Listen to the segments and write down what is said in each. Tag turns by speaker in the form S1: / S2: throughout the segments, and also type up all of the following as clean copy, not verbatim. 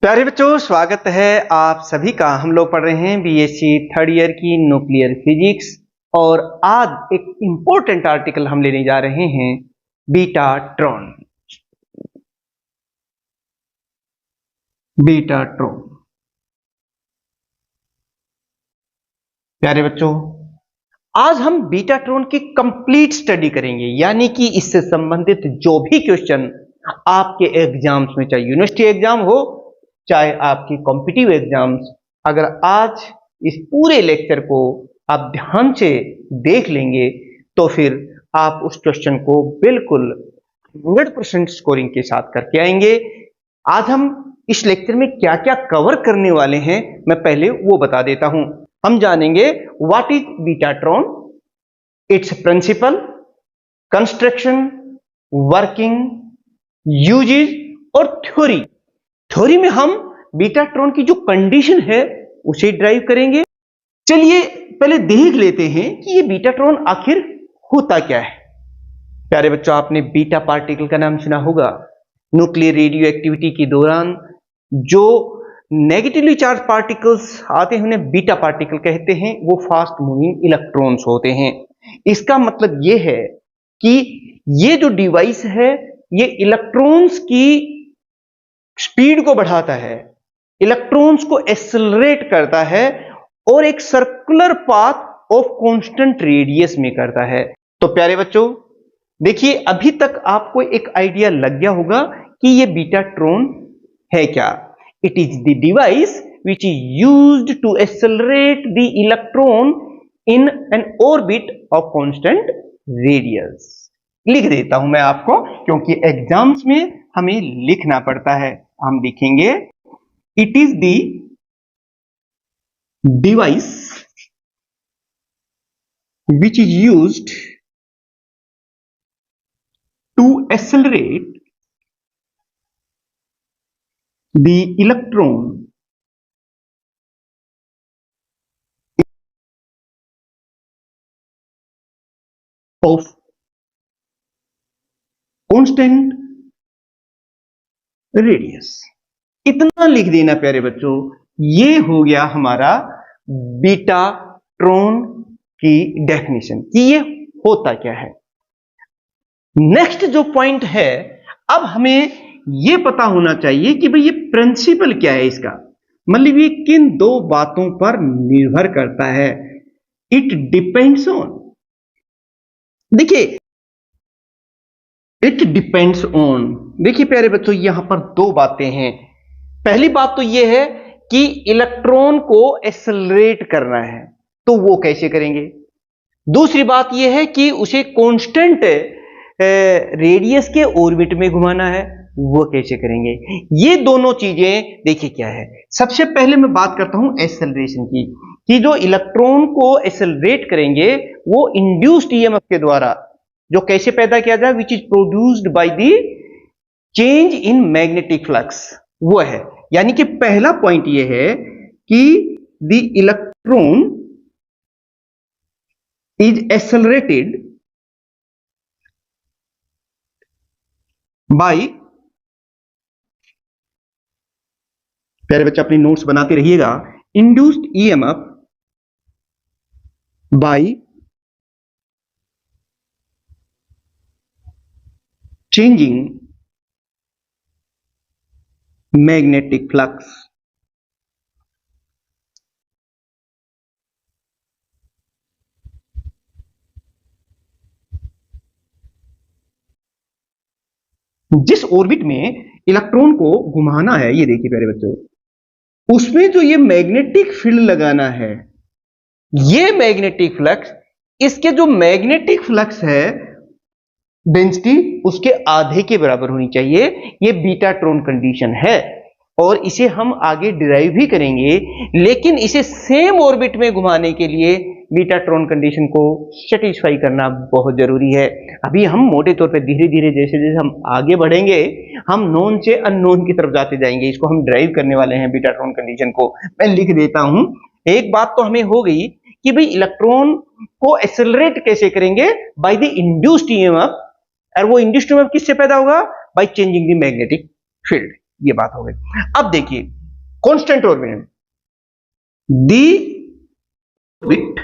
S1: प्यारे बच्चों, स्वागत है आप सभी का। हम लोग पढ़ रहे हैं B.Sc थर्ड ईयर की न्यूक्लियर फिजिक्स और आज एक इंपॉर्टेंट आर्टिकल हम लेने जा रहे हैं, बीटाट्रॉन। बीटाट्रॉन प्यारे बच्चों, आज हम बीटाट्रॉन की कंप्लीट स्टडी करेंगे, यानी कि इससे संबंधित जो भी क्वेश्चन आपके एग्जाम्स में, चाहे यूनिवर्सिटी एग्जाम हो चाहे आपकी कॉम्पिटिटिव एग्जाम्स, अगर आज इस पूरे लेक्चर को आप ध्यान से देख लेंगे तो फिर आप उस क्वेश्चन को बिल्कुल 100% स्कोरिंग के साथ करके आएंगे। आज हम इस लेक्चर में क्या क्या कवर करने वाले हैं, मैं पहले वो बता देता हूं। हम जानेंगे what is betatron, its principle, construction, working, uses और थ्योरी। थ्योरी में हम बीटाट्रॉन की जो कंडीशन है उसे ड्राइव करेंगे। चलिए पहले देख लेते हैं कि ये बीटाट्रॉन आखिर होता क्या है। प्यारे बच्चों, आपने बीटा पार्टिकल का नाम सुना होगा। न्यूक्लियर रेडियो एक्टिविटी के दौरान जो नेगेटिवली चार्ज पार्टिकल्स आते हैं उन्हें बीटा पार्टिकल कहते हैं। वो फास्ट मूविंग इलेक्ट्रॉन्स होते हैं। इसका मतलब ये है कि ये जो डिवाइस है ये इलेक्ट्रॉन्स की स्पीड को बढ़ाता है, इलेक्ट्रॉन्स को एक्सेलरेट करता है और एक circular path of constant radius में करता है। तो प्यारे बच्चों देखिए, अभी तक आपको एक आइडिया लग गया होगा कि ये बीटाट्रॉन है क्या। It is the device which is used to accelerate the electron in an orbit of constant radius. लिख देता हूं मैं आपको, क्योंकि एग्जाम्स में हमें लिखना पड़ता है। हम लिखेंगे it is the device which is used to accelerate the electron of constant radius. इतना लिख देना प्यारे बच्चों। ये हो गया हमारा बीटाट्रॉन की डेफिनेशन कि ये होता क्या है। नेक्स्ट जो पॉइंट है, अब हमें ये पता होना चाहिए कि भाई ये प्रिंसिपल क्या है इसका, मतलब ये किन दो बातों पर निर्भर करता है। इट डिपेंड्स ऑन, देखिए इट डिपेंड्स ऑन, देखिए प्यारे बच्चों यहां पर दो बातें हैं। पहली बात तो यह है कि इलेक्ट्रॉन को एक्सेलरेट करना है, तो वो कैसे करेंगे। दूसरी बात यह है कि उसे कांस्टेंट रेडियस के ऑर्बिट में घुमाना है, वो कैसे करेंगे। ये दोनों चीजें देखिए क्या है। सबसे पहले मैं बात करता हूं एक्सेलरेशन की, कि जो इलेक्ट्रॉन को एक्सेलरेट करेंगे वो इंड्यूस्ड ईएमएफ के द्वारा, जो कैसे पैदा किया जाए, which is produced by the change in magnetic flux, वो है। यानी कि पहला पॉइंट ये है कि the electron is accelerated by, प्यारे बच्चे अपनी नोट्स बनाते रहिएगा, induced EMF by changing magnetic flux. जिस ऑर्बिट में इलेक्ट्रॉन को घुमाना है, ये देखिए प्यारे बच्चों, उसमें जो ये मैग्नेटिक फील्ड लगाना है, ये मैग्नेटिक फ्लक्स, इसके जो मैग्नेटिक फ्लक्स है डेंसिटी उसके आधे के बराबर होनी चाहिए। ये बीटाट्रॉन कंडीशन है और इसे हम आगे डिराइव भी करेंगे, लेकिन इसे सेम ऑर्बिट में घुमाने के लिए बीटाट्रॉन कंडीशन को सेटिस्फाई करना बहुत जरूरी है। अभी हम मोटे तौर पे धीरे धीरे जैसे जैसे हम आगे बढ़ेंगे, हम नोन से अननोन की तरफ जाते जाएंगे। इसको हम ड्राइव करने वाले हैं बीटाट्रॉन कंडीशन को। मैं लिख देता हूं। एक बात तो हमें हो गई कि भाई इलेक्ट्रॉन को एक्सेलरेट कैसे करेंगे, बाय द इंड्यूस्ड ईएमएफ, और वो इंड्यूस्ड ईएमएफ किससे पैदा होगा, by changing the magnetic field. ये बात हो गई। अब देखिए constant orbit, the orbit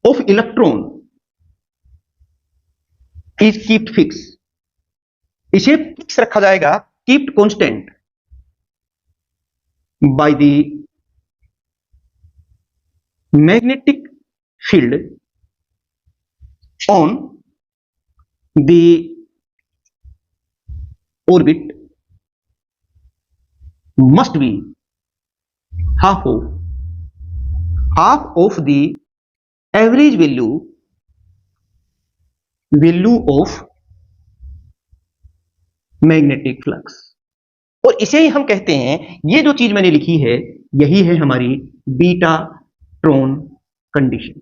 S1: of electron is keeped fix, इसे फिक्स रखा जाएगा, keeped constant by the magnetic field on the orbit must be half of the average value of magnetic flux। और इसे ही हम कहते हैं, ये जो चीज मैंने लिखी है यही है हमारी बीटाट्रॉन कंडीशन,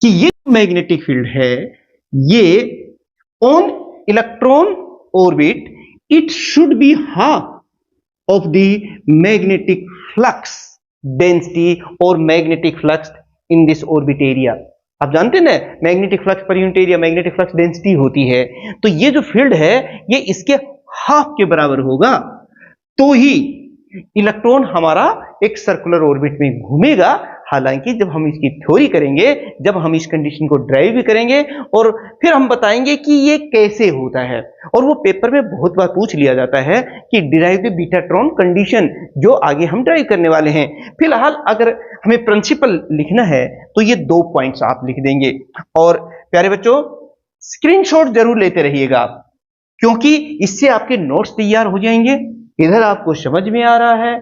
S1: कि ये मैग्नेटिक फील्ड है ये on electron orbit it should be half of the magnetic flux density और magnetic flux in this orbit area. आप जानते हैं ना magnetic flux per unit area magnetic flux density होती है, तो ये जो फील्ड है ये इसके हाफ के बराबर होगा, तो ही इलेक्ट्रॉन हमारा एक सर्कुलर ऑर्बिट में घूमेगा। हालांकि जब हम इसकी थ्योरी करेंगे, जब हम इस कंडीशन को ड्राइव भी करेंगे और फिर हम बताएंगे कि ये कैसे होता है, और वो पेपर में बहुत बार पूछ लिया जाता है कि डिराइव द बीटाट्रॉन कंडीशन, जो आगे हम ड्राइव करने वाले हैं। फिलहाल अगर हमें प्रिंसिपल लिखना है तो ये 2 पॉइंट्स आप लिख देंगे। और प्यारे बच्चों स्क्रीनशॉट जरूर लेते रहिएगा आप, क्योंकि इससे आपके नोट्स तैयार हो जाएंगे, इधर आपको समझ में आ रहा है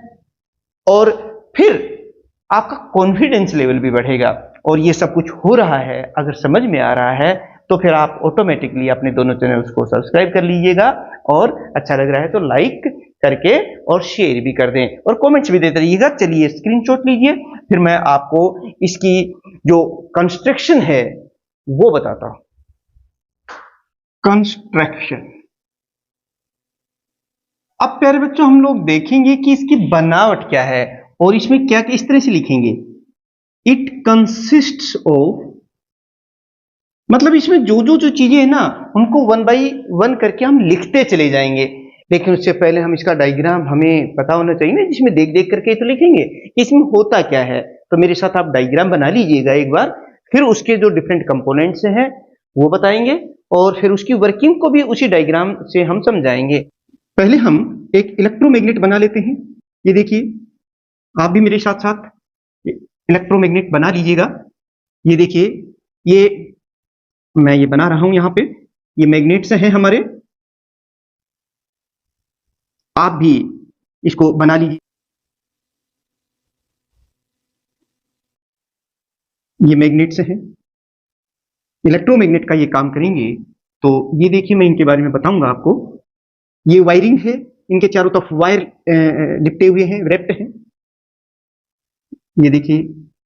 S1: और फिर आपका कॉन्फिडेंस लेवल भी बढ़ेगा। और ये सब कुछ हो रहा है अगर समझ में आ रहा है तो फिर आप ऑटोमेटिकली अपने दोनों चैनल्स को सब्सक्राइब कर लीजिएगा, और अच्छा लग रहा है तो लाइक करके और शेयर भी कर दें और कमेंट्स भी देते रहिएगा। चलिए स्क्रीनशॉट लीजिए, फिर मैं आपको इसकी जो कंस्ट्रक्शन है वो बताता हूं। कंस्ट्रक्शन, अब प्यारे बच्चों हम लोग देखेंगे कि इसकी बनावट क्या है और इसमें क्या इस तरह से लिखेंगे, इट कंसिस्ट्स ऑफ, मतलब इसमें जो जो जो चीजें हैं ना उनको 1 बाई 1 करके हम लिखते चले जाएंगे, लेकिन उससे पहले हम इसका डायग्राम हमें पता होना चाहिए ना, जिसमें देख देख करके तो लिखेंगे इसमें होता क्या है। तो मेरे साथ आप डायग्राम बना लीजिएगा एक बार, फिर उसके जो डिफरेंट कंपोनेंट्स हैं वो बताएंगे और फिर उसकी वर्किंग को भी उसी डायग्राम से हम समझाएंगे। पहले हम एक इलेक्ट्रोमैग्नेट बना लेते हैं। ये देखिए, आप भी मेरे साथ साथ इलेक्ट्रोमैग्नेट बना लीजिएगा। ये देखिए, ये मैं ये बना रहा हूं, यहां पे ये मैग्नेट्स हैं हमारे, आप भी इसको बना लीजिए। ये मैग्नेट्स हैं, इलेक्ट्रोमैग्नेट का ये काम करेंगे। तो ये देखिए, मैं इनके बारे में बताऊंगा आपको। ये वायरिंग है, इनके चारों तरफ वायर लिपटे हुए हैं, रैप्ड हैं। ये देखिए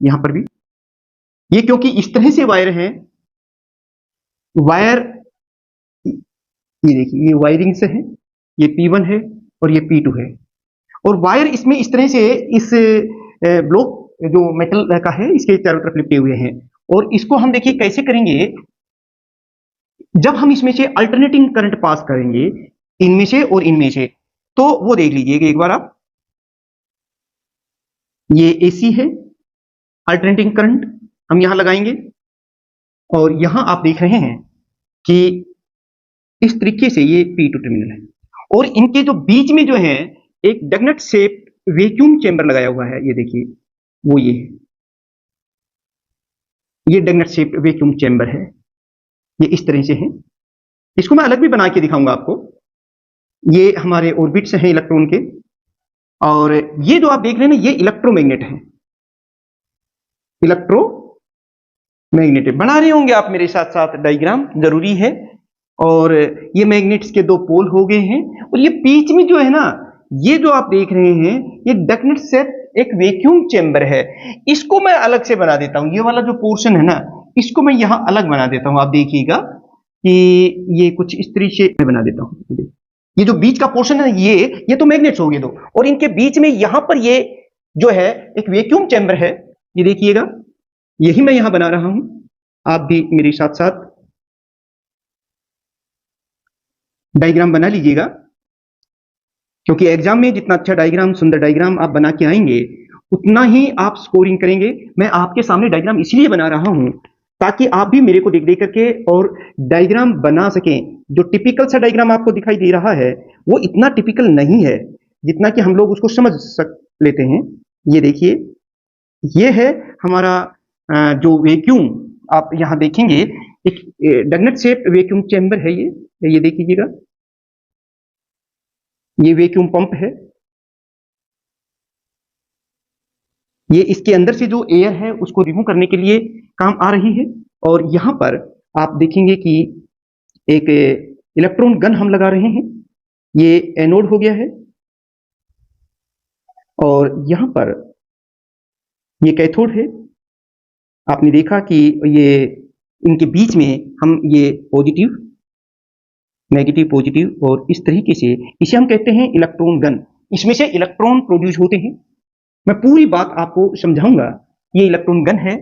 S1: यहां पर भी, ये क्योंकि इस तरह से वायर हैं, वायर, ये देखिए ये वायरिंग से है, ये P1 है और ये P2 है, और वायर इसमें इस तरह से इस ब्लॉक जो मेटल का है इसके चारों तरफ लिपटे हुए हैं। और इसको हम देखिए कैसे करेंगे, जब हम इसमें से अल्टरनेटिंग करंट पास करेंगे इनमें से और इनमें से, तो वो देख लीजिएगा एक बार आप। ये AC है, अल्टरनेटिंग करंट हम यहां लगाएंगे, और यहां आप देख रहे हैं कि इस तरीके से ये P2 टर्मिनल है, और इनके जो बीच में जो है एक डगनट शेप वैक्यूम चेंबर लगाया हुआ है। ये देखिए वो ये है, ये डगनट शेप वैक्यूम चेंबर है, ये इस तरह से है। इसको मैं अलग भी बना के दिखाऊंगा आपको। ये हमारे ऑर्बिट्स हैं इलेक्ट्रॉन के, और ये जो आप देख रहे हैं ना ये इलेक्ट्रोमैग्नेट है, इलेक्ट्रोमैग्नेट बना रहे होंगे आप मेरे साथ साथ, डायग्राम जरूरी है। और ये मैग्नेट्स के 2 पोल हो गए हैं, और ये बीच में जो है ना, ये जो आप देख रहे हैं ये डगनट शेप एक वैक्यूम चेंबर है। इसको मैं अलग से बना देता हूं, ये वाला जो पोर्शन है ना इसको मैं यहां अलग बना देता हूं। आप देखिएगा कि ये कुछ इस तरीके से बना देता हूं। ये जो बीच का पोर्शन है ये तो मैग्नेट्स हो गए 2, और इनके बीच में यहां पर ये जो है एक वैक्यूम चेंबर है। ये देखिएगा, यही मैं यहां बना रहा हूं, आप भी मेरे साथ साथ डायग्राम बना लीजिएगा। क्योंकि एग्जाम में जितना अच्छा डायग्राम, सुंदर डायग्राम आप बना के आएंगे, उतना ही आप स्कोरिंग करेंगे। मैं आपके सामने डायग्राम इसलिए बना रहा हूं ताकि आप भी मेरे को देख देख करके और डायग्राम बना सकें। जो टिपिकल सा डायग्राम आपको दिखाई दे रहा है वो इतना टिपिकल नहीं है जितना कि हम लोग उसको समझ लेते हैं। ये देखिए, ये है हमारा जो वैक्यूम आप यहां देखेंगे, एक डगनट शेप वैक्यूम चैम्बर है। ये देखिएगा, ये वैक्यूम पंप है। ये इसके अंदर से जो एयर है उसको रिमूव करने के लिए काम आ रही है। और यहां पर आप देखेंगे कि एक इलेक्ट्रॉन गन हम लगा रहे हैं। ये एनोड हो गया है और यहां पर ये कैथोड है। आपने देखा कि ये इनके बीच में हम ये पॉजिटिव, नेगेटिव, पॉजिटिव और इस तरीके से इसे हम कहते हैं इलेक्ट्रॉन गन। इसमें से इलेक्ट्रॉन प्रोड्यूस होते हैं। मैं पूरी बात आपको समझाऊंगा। ये इलेक्ट्रॉन गन है,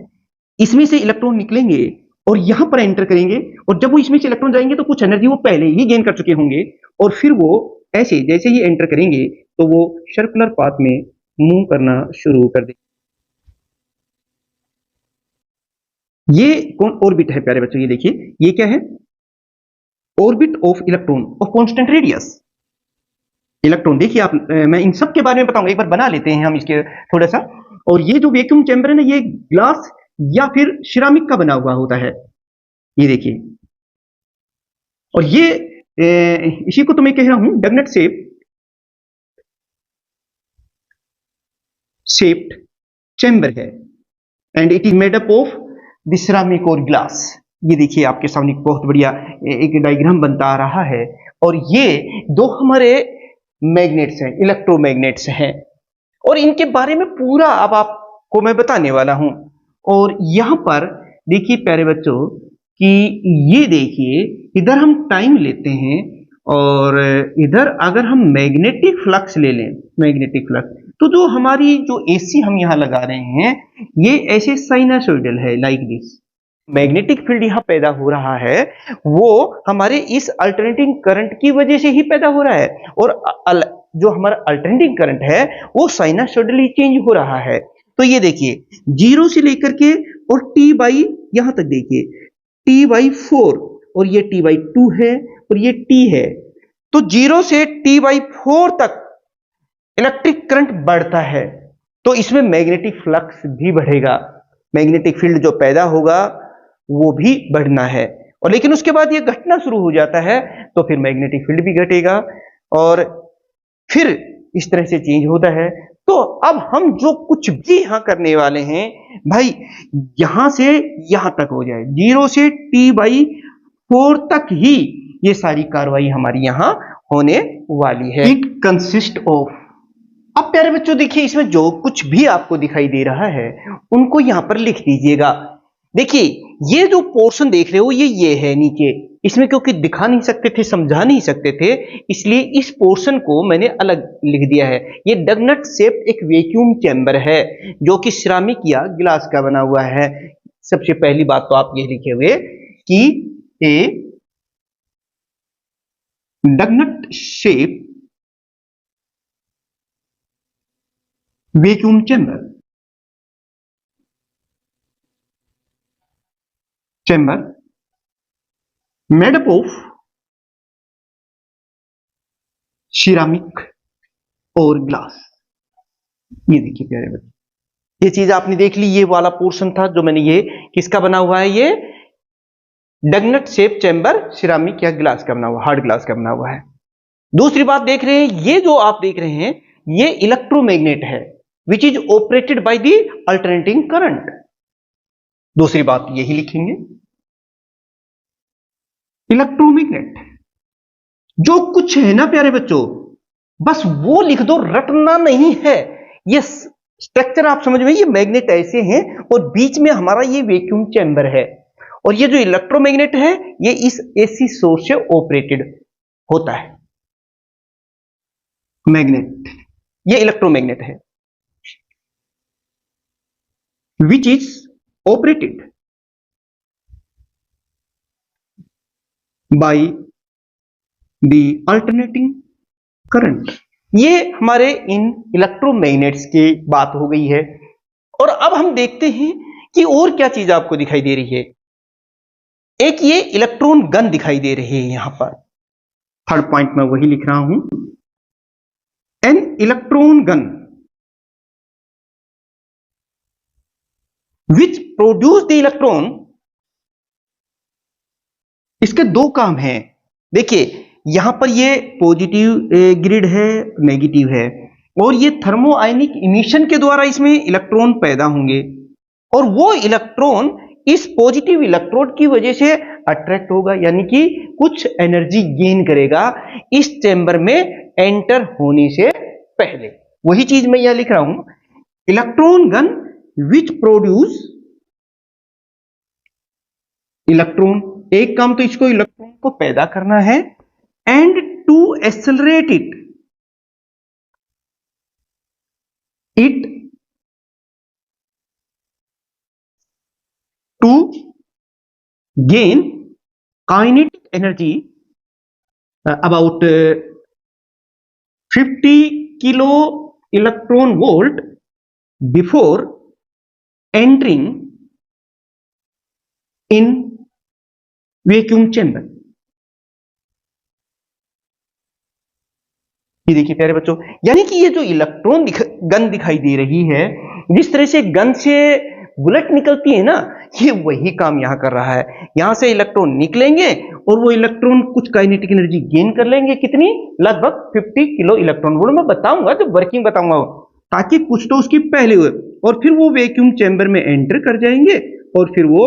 S1: इसमें से इलेक्ट्रॉन निकलेंगे और यहां पर एंटर करेंगे, और जब वो इसमें से इलेक्ट्रॉन जाएंगे तो कुछ एनर्जी वो पहले ही गेन कर चुके होंगे, और फिर वो ऐसे जैसे ही एंटर करेंगे तो वो सर्कुलर पाथ में मूव करना शुरू कर देंगे। ये कौन ऑर्बिट है प्यारे बच्चों? ये देखिए, ये क्या है? Orbit of electron of constant radius. Electron देखिए आप, मैं इन सब के बारे में बताऊंगा। एक बार बना लेते हैं हम इसके थोड़ा सा। और ये जो वैक्यूम चैम्बर है ना, ये ग्लास या फिर सिरामिक का बना हुआ होता है। ये देखिए, और ये इसी को तो मैं कह रहा हूं डगनट शेप्ड चैम्बर है, and it is made up of the ceramic और ग्लास। ये देखिए आपके सामने बहुत बढ़िया एक डायग्राम बनता आ रहा है। और ये दो हमारे मैग्नेट्स हैं, इलेक्ट्रोमैग्नेट्स हैं, और इनके बारे में पूरा अब आपको मैं बताने वाला हूं। और यहां पर देखिए प्यारे बच्चों कि ये देखिए, इधर हम टाइम लेते हैं और इधर अगर हम मैग्नेटिक फ्लक्स ले लें, मैग्नेटिक फ्लक्स, तो जो हमारी जो एसी हम यहां लगा रहे हैं ये ऐसे साइनसोइडल है, लाइक दिस। मैग्नेटिक फील्ड यहां पैदा हो रहा है वो हमारे इस अल्टरनेटिंग करंट की वजह से ही पैदा हो रहा है। और जो हमारा अल्टरनेटिंग करंट है वो साइनसोइडली चेंज हो रहा है। तो ये देखिए, जीरो से लेकर के और टी बाई यहां तक देखिए, टी बाई 4, और ये टी बाई 2 है और ये टी है। तो जीरो से टी बाई 4 तक इलेक्ट्रिक करंट बढ़ता है, तो इसमें मैग्नेटिक फ्लक्स भी बढ़ेगा, मैग्नेटिक फील्ड जो पैदा होगा वो भी बढ़ना है। और लेकिन उसके बाद ये घटना शुरू हो जाता है तो फिर मैग्नेटिक फील्ड भी घटेगा और फिर इस तरह से चेंज होता है। तो अब हम जो कुछ भी यहां करने वाले हैं भाई, यहां से यहां तक हो जाए, जीरो से टी बाई 4 तक ही ये सारी कार्रवाई हमारी यहां होने वाली है। इट कंसिस्ट ऑफ, अब प्यारे बच्चों देखिए, इसमें जो कुछ भी आपको दिखाई दे रहा है उनको यहां पर लिख दीजिएगा। देखिए, ये जो पोर्शन देख रहे हो ये है नीचे, इसमें क्योंकि दिखा नहीं सकते थे, समझा नहीं सकते थे, इसलिए इस पोर्शन को मैंने अलग लिख दिया है। ये डगनट शेप एक वैक्यूम चैम्बर है जो कि सिरामिक या ग्लास का बना हुआ है। सबसे पहली बात तो आप ये लिखे हुए कि a doughnut shape vacuum chamber made up of ceramic और ग्लास। ये देखिए प्यारे बच्चे, ये चीज आपने देख ली, ये वाला पोर्शन था जो मैंने, ये किसका बना हुआ है? ये डगनट शेप चैम्बर सिरामिक या ग्लास का बना हुआ, हार्ड ग्लास का बना हुआ है। दूसरी बात देख रहे हैं, ये जो आप देख रहे हैं ये इलेक्ट्रोमैग्नेट है which is operated by the alternating current. दूसरी बात यही लिखेंगे, इलेक्ट्रोमैग्नेट जो कुछ है ना प्यारे बच्चों, बस वो लिख दो, रटना नहीं है। ये स्ट्रक्चर आप समझ में, ये मैग्नेट ऐसे हैं और बीच में हमारा ये वैक्यूम चैम्बर है, और ये जो इलेक्ट्रोमैग्नेट है ये इस एसी सोर्स से ऑपरेटेड होता है। मैग्नेट, ये इलेक्ट्रोमैग्नेट है which is operated by the alternating current. ये हमारे इन इलेक्ट्रोमैग्नेट्स की बात हो गई है। और अब हम देखते हैं कि और क्या चीज आपको दिखाई दे रही है। एक ये इलेक्ट्रॉन गन दिखाई दे रही है यहां पर, थर्ड पॉइंट में वही लिख रहा हूं, N electron gun which produce the electron. इसके दो काम हैं। देखिए यहां पर ये पॉजिटिव ग्रिड है, नेगेटिव है, और ये थर्मो आयनिक इमिशन के द्वारा इसमें इलेक्ट्रॉन पैदा होंगे, और वो इलेक्ट्रॉन इस पॉजिटिव इलेक्ट्रोड की वजह से अट्रैक्ट होगा, यानी कि कुछ एनर्जी गेन करेगा इस चैम्बर में एंटर होने से पहले। वही चीज मैं यहां लिख रहा हूं, electron gun which produce electron. एक काम तो इसको इलेक्ट्रॉन को पैदा करना है, and to accelerate it to gain kinetic energy about 50 kilo electron volt before entering in vacuum chamber। ये देखिए प्यारे बच्चों, यानी कि ये जो इलेक्ट्रॉन गन दिखाई दे रही है, जिस तरह से गन से बुलेट निकलती है ना, ये वही काम यहां कर रहा है। यहां से इलेक्ट्रॉन निकलेंगे और वो इलेक्ट्रॉन कुछ काइनेटिक एनर्जी गेन कर लेंगे, कितनी, लगभग 50 किलो इलेक्ट्रॉन वोल्ट। मैं बताऊंगा जब वर्किंग बताऊंगा, ताकि कुछ तो उसकी पहले हुए, और फिर वो वैक्यूम चैम्बर में एंटर कर जाएंगे, और फिर वो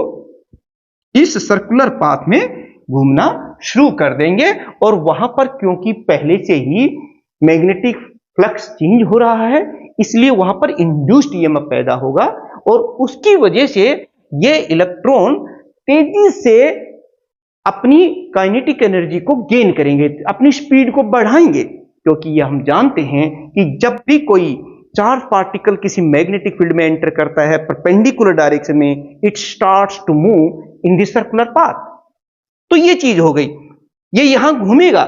S1: इस सर्कुलर पाथ में घूमना शुरू कर देंगे। और वहां पर क्योंकि पहले से ही मैग्नेटिक फ्लक्स चेंज हो रहा है, इसलिए वहां पर इंड्यूस्ड ईएमएफ पैदा होगा, और उसकी वजह से ये इलेक्ट्रॉन तेजी से अपनी काइनेटिक एनर्जी को गेन करेंगे, अपनी स्पीड को बढ़ाएंगे। क्योंकि ये हम जानते हैं कि जब भी कोई चार्ज पार्टिकल किसी मैग्नेटिक फील्ड में एंटर करता है परपेंडिकुलर डायरेक्शन में, it starts to move in this circular path. तो ये चीज हो गई, ये यहां घूमेगा,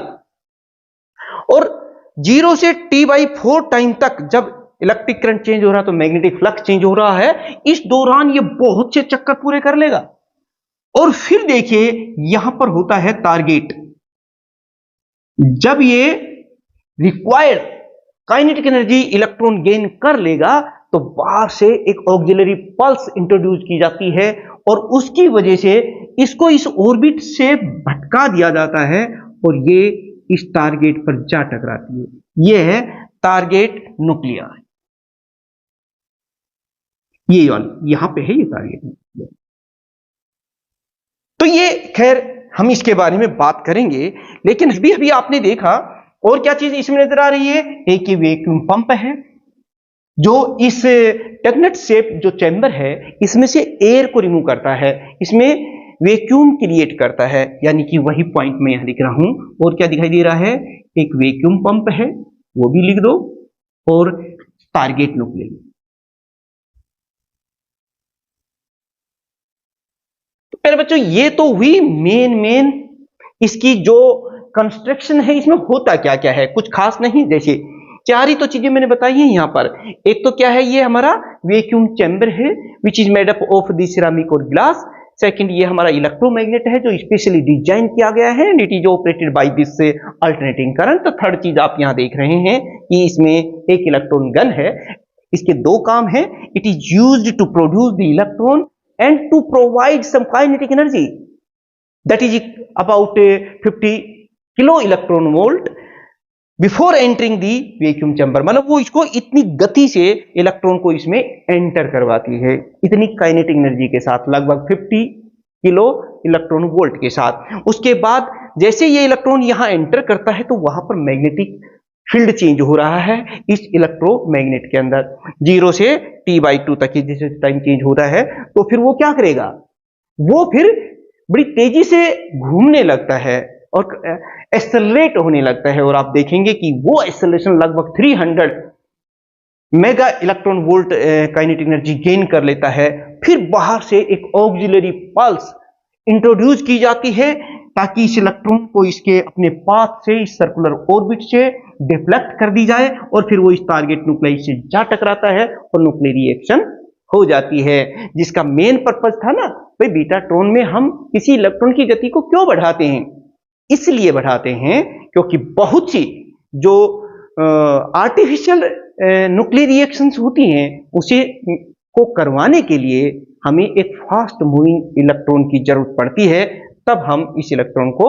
S1: और 0 से T/4 टाइम तक जब इलेक्ट्रिक करंट चेंज हो रहा है तो मैग्नेटिक फ्लक्स चेंज हो रहा है, इस दौरान ये बहुत से चक्कर पूरे कर लेगा। और फिर देखिए यहां पर होता है टारगेट। जब ये required kinetic energy electron gain कर लेगा, तो बाहर से एक ऑक्सिलरी पल्स इंट्रोड्यूस की जाती है, और उसकी वजह से इसको इस ऑर्बिट से भटका दिया जाता है, और ये इस टारगेट पर जा टकराती है। यह है टारगेट न्यूक्लियर। ये वाली यहां पे है ये टारगेट। तो ये खैर हम इसके बारे में बात करेंगे, लेकिन अभी आपने देखा और क्या चीज इसमें नजर आ रही है। एक ये वैक्यूम पंप है जो इस टेगनेट शेप जो चैम्बर है इसमें से एयर को रिमूव करता है, इसमें वैक्यूम क्रिएट करता है, यानी कि वही पॉइंट मैं यहां लिख रहा हूं। और क्या दिखाई दे रहा है, एक वैक्यूम पंप है, वो भी लिख दो, और टारगेट न्यूक्लियर। तो पहले बच्चों ये तो हुई मेन इसकी जो कंस्ट्रक्शन है, इसमें होता क्या क्या है, कुछ खास नहीं। जैसे चार ही तो चीजें मैंने बताई हैं यहां पर। एक तो क्या है, ये हमारा वैक्यूम चैम्बर है which is made up of the ceramic और ग्लास। सेकंड, ये हमारा इलेक्ट्रोमैग्नेट है जो स्पेशली डिजाइन किया गया है, and it is operated by this alternating current. तो थर्ड चीज आप यहां देख रहे हैं कि इसमें एक इलेक्ट्रॉन गन है। इसके दो काम है, it is used to produce the electron and to provide some kinetic energy that is about 50 kilo electron volt before entering the vacuum chamber. मतलब वो इसको इतनी गति से इलेक्ट्रॉन को इसमें एंटर करवाती है, इतनी काइनेटिक एनर्जी के साथ, लगभग 50 किलो इलेक्ट्रॉन वोल्ट के साथ। उसके बाद जैसे ये इलेक्ट्रॉन यहां एंटर करता है तो वहां पर मैग्नेटिक फील्ड चेंज हो रहा है इस इलेक्ट्रोमैग्नेट के अंदर, 0 से T/2 तक जैसे टाइम चेंज होता है। तो फिर वो क्या करेगा, वो फिर बड़ी तेजी से घूमने लगता है और एक्सेलरेट होने लगता है, और आप देखेंगे कि वो एक्सेलरेशन लगभग 300 mega electron volt kinetic energy gain कर लेता है। फिर बाहर से एक ऑक्सिलरी पल्स इंट्रोड्यूस की जाती है ताकि इस इलेक्ट्रॉन को इसके अपने पाथ से, इस सर्कुलर ऑर्बिट से डिफ्लेक्ट कर दी जाए और फिर वो इस टारगेट न्यूक्लियस से जा टकराता है और न्यूक्लियर रिएक्शन हो जाती है। जिसका मेन पर्पस था ना भाई, बीटाट्रॉन में हम किसी इलेक्ट्रॉन की गति को क्यों बढ़ाते हैं? इसलिए बढ़ाते हैं क्योंकि बहुत सी जो आर्टिफिशियल न्यूक्लियर रिएक्शंस होती हैं उसे को करवाने के लिए हमें एक फास्ट मूविंग इलेक्ट्रॉन की जरूरत पड़ती है। तब हम इस इलेक्ट्रॉन को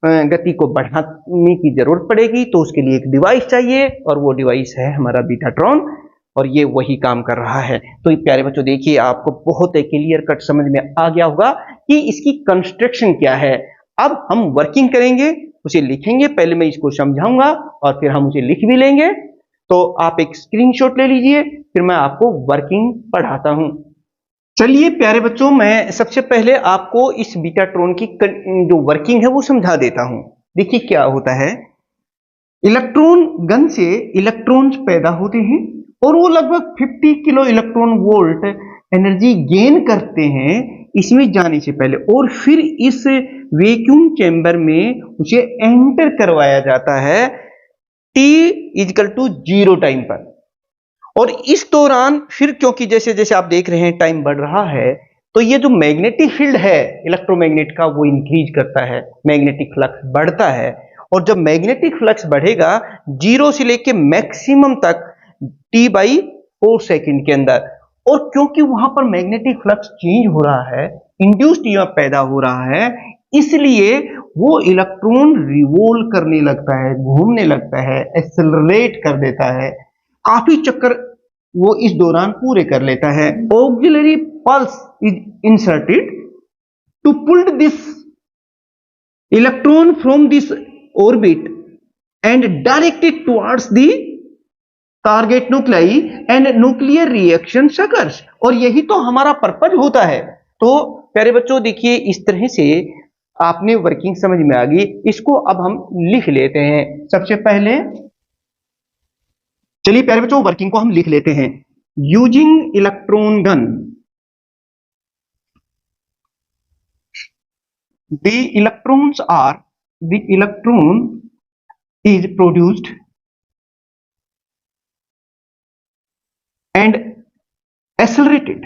S1: गति को बढ़ाने की जरूरत पड़ेगी, तो उसके लिए एक डिवाइस चाहिए और वो डिवाइस है हमारा बीटाट्रॉन, और ये वही काम कर रहा है। तो प्यारे बच्चों देखिए, आपको बहुत क्लियर कट समझ में आ गया होगा कि इसकी कंस्ट्रक्शन क्या है। अब हम वर्किंग करेंगे, उसे लिखेंगे। पहले मैं इसको समझाऊंगा और फिर हम उसे लिख भी लेंगे। तो आप एक स्क्रीनशॉट ले लीजिए, फिर मैं आपको वर्किंग पढ़ाता हूं। चलिए प्यारे बच्चों, मैं सबसे पहले आपको इस बीटाट्रॉन की जो वर्किंग है वो समझा देता हूं। देखिए क्या होता है, इलेक्ट्रॉन गन से इलेक्ट्रॉन्स पैदा होते हैं और वो लगभग 50 kilo electron volt energy gain करते हैं इसमें जाने से पहले, और फिर इस वैक्यूम चैम्बर में उसे एंटर करवाया जाता है T = 0 टाइम पर। और इस दौरान फिर, क्योंकि जैसे जैसे आप देख रहे हैं टाइम बढ़ रहा है, तो ये जो मैग्नेटिक फील्ड है इलेक्ट्रोमैग्नेट का वो इंक्रीज करता है, मैग्नेटिक फ्लक्स बढ़ता है। और जब मैग्नेटिक फ्लक्स बढ़ेगा 0 से लेके मैक्सिमम तक T/4 सेकंड के अंदर, और क्योंकि वहां पर मैग्नेटिक फ्लक्स चेंज हो रहा है, इंड्यूस्ड ईएमएफ पैदा हो रहा है, इसलिए वो इलेक्ट्रॉन रिवॉल्व करने लगता है, घूमने लगता है, एक्सेलरेट कर देता है, काफी चक्कर वो इस दौरान पूरे कर लेता है। Auxiliary pulse is inserted to pull this electron from this orbit and directed towards the target nuclei and nuclear reaction occurs. और यही तो हमारा पर्पज होता है। तो प्यारे बच्चों देखिए, इस तरह से आपने वर्किंग समझ में आ गई। इसको अब हम लिख लेते हैं। सबसे पहले चलिए प्यारे बच्चों, वर्किंग को हम लिख लेते हैं। Using electron gun, the electron is produced and accelerated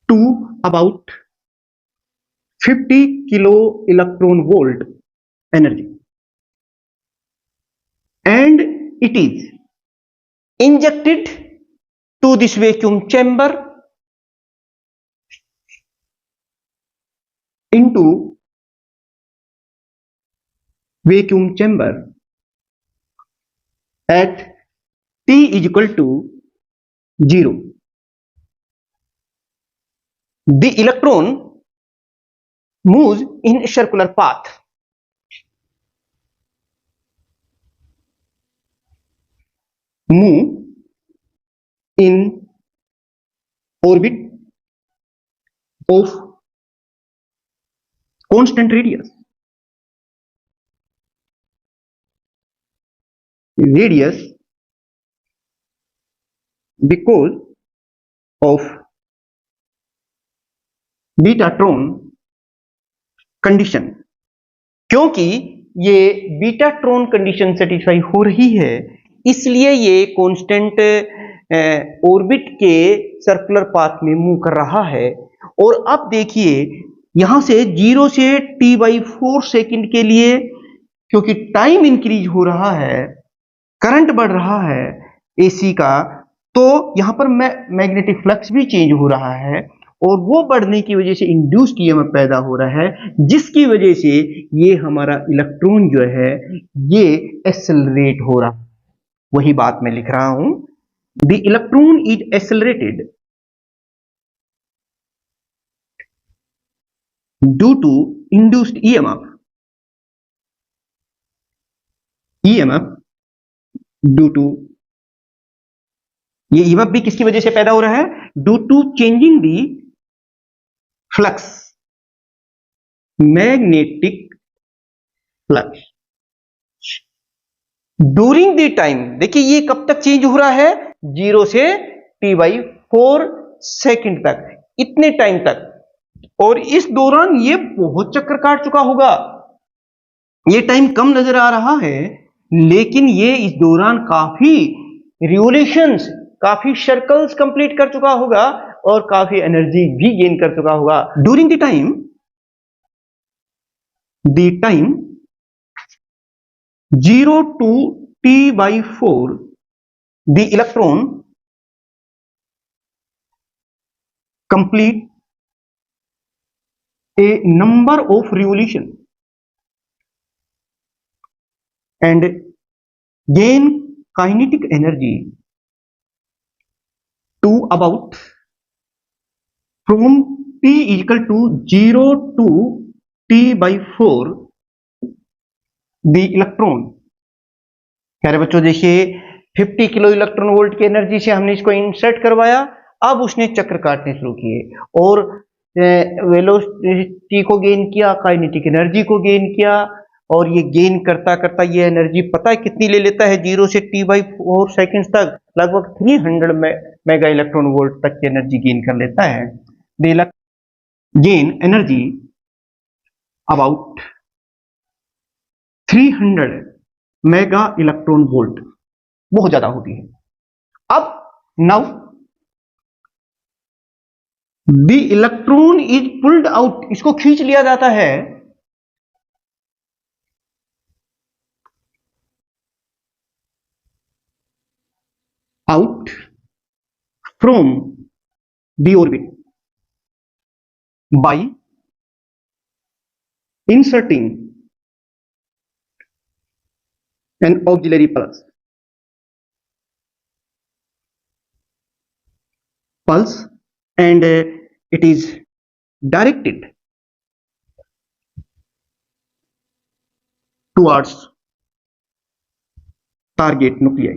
S1: to about 50 kilo electron volt energy, and it is injected to this vacuum chamber into vacuum chamber at T = 0. The electron moves in a circular path. Move in orbit of constant radius because of betatron condition. क्योंकि ये betatron condition satisfy हो रही है, इसलिए ये constant orbit के circular path में move कर रहा है। और अब देखिए, यहां से 0 से T/4 सेकंड के लिए, क्योंकि टाइम इंक्रीज हो रहा है, करंट बढ़ रहा है एसी का, तो यहां पर मैग्नेटिक फ्लक्स भी चेंज हो रहा है, और वो बढ़ने की वजह से इंड्यूस्ड ईएमएफ पैदा हो रहा है, जिसकी वजह से ये हमारा इलेक्ट्रॉन जो है ये एक्सेलरेट हो रहा है। वही बात मैं लिख रहा हूं, the electron is accelerated due to induced EMF due to, ये ईएमएफ भी किसकी वजह से पैदा हो रहा है? Due to changing the flux, magnetic flux during the time. देखिए ये कब तक चेंज हो रहा है? 0 से T/4 सेकंड तक, इतने टाइम तक। और इस दौरान ये बहुत चक्कर काट चुका होगा, ये टाइम कम नजर आ रहा है, लेकिन ये इस दौरान काफी रिवोल्यूशंस, काफी सर्कल्स कंप्लीट कर चुका होगा और काफी एनर्जी भी गेन कर चुका होगा। During the time 0 to T/4, the electron complete a number of revolution and gain kinetic energy to about from T equal to 0 to T/4, the electron। कह रहे बच्चों देखिए 50 किलो इलेक्ट्रॉन वोल्ट की energy से हमने इसको इंसर्ट करवाया, अब उसने चक्र काटने शुरू किए और वेलोसिटी को गेन किया, काइनेटिक एनर्जी को गेन किया, और ये गेन करता करता ये एनर्जी पता है कितनी ले लेता है, 0 से T/4 सेकेंड्स तक लगभग 300 मेगा इलेक्ट्रॉन वोल्ट तक की एनर्जी गेन कर लेता है। दे gain energy about 300 mega electron volt, बहुत ज्यादा होती है। अब now the electron is pulled out, इसको खींच लिया जाता है out from the orbit bye inserting an auxiliary pulse and it is directed towards target nuclei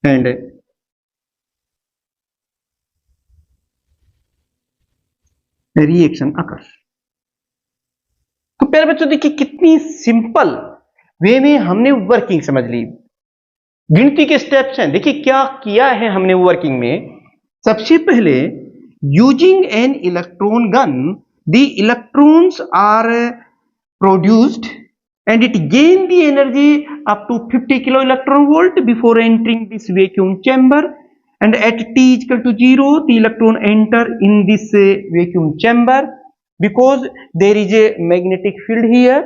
S1: and reaction occurs। तो प्यारे बच्चों देखिए कितनी सिंपल वे में हमने वर्किंग समझ ली, गिनती के स्टेप्स हैं। देखिए क्या किया है हमने वर्किंग में। सबसे पहले using an electron gun the electrons are produced and it gain the energy up to 50 kilo electron volt before entering this vacuum chamber, and at t is equal to 0 the electron enter in this vacuum chamber because there is a magnetic field here,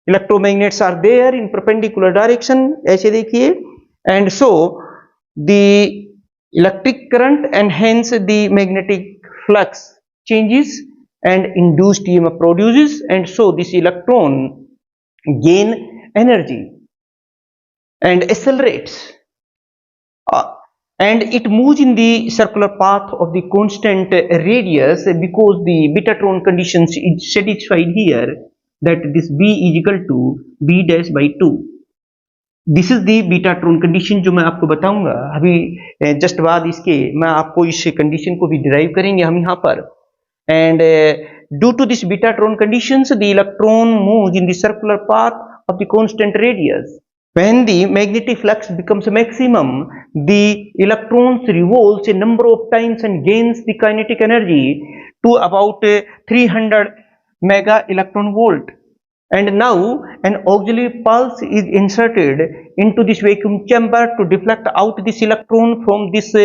S1: electromagnets are there in perpendicular direction ऐसे देखिए, and so the electric current and hence the magnetic flux changes and induced EMF produces, and so this electron gain energy and accelerates and it moves in the circular path of the constant radius because the Betatron conditions is satisfied here that this B is equal to B dash by 2। This is the betatron condition जो मैं आपको बताऊंगा अभी just बाद इसके, मैं आपको इस कंडीशन को भी डिराइव करेंगे हम यहाँ पर। And due to this Betatron conditions the electron moves in the circular path of the constant radius। When the magnetic flux becomes maximum the electrons revolves a number of times and gains the kinetic energy to about 300 mega electron volt, and now an auxiliary pulse is inserted into this vacuum chamber to deflect out this electron from this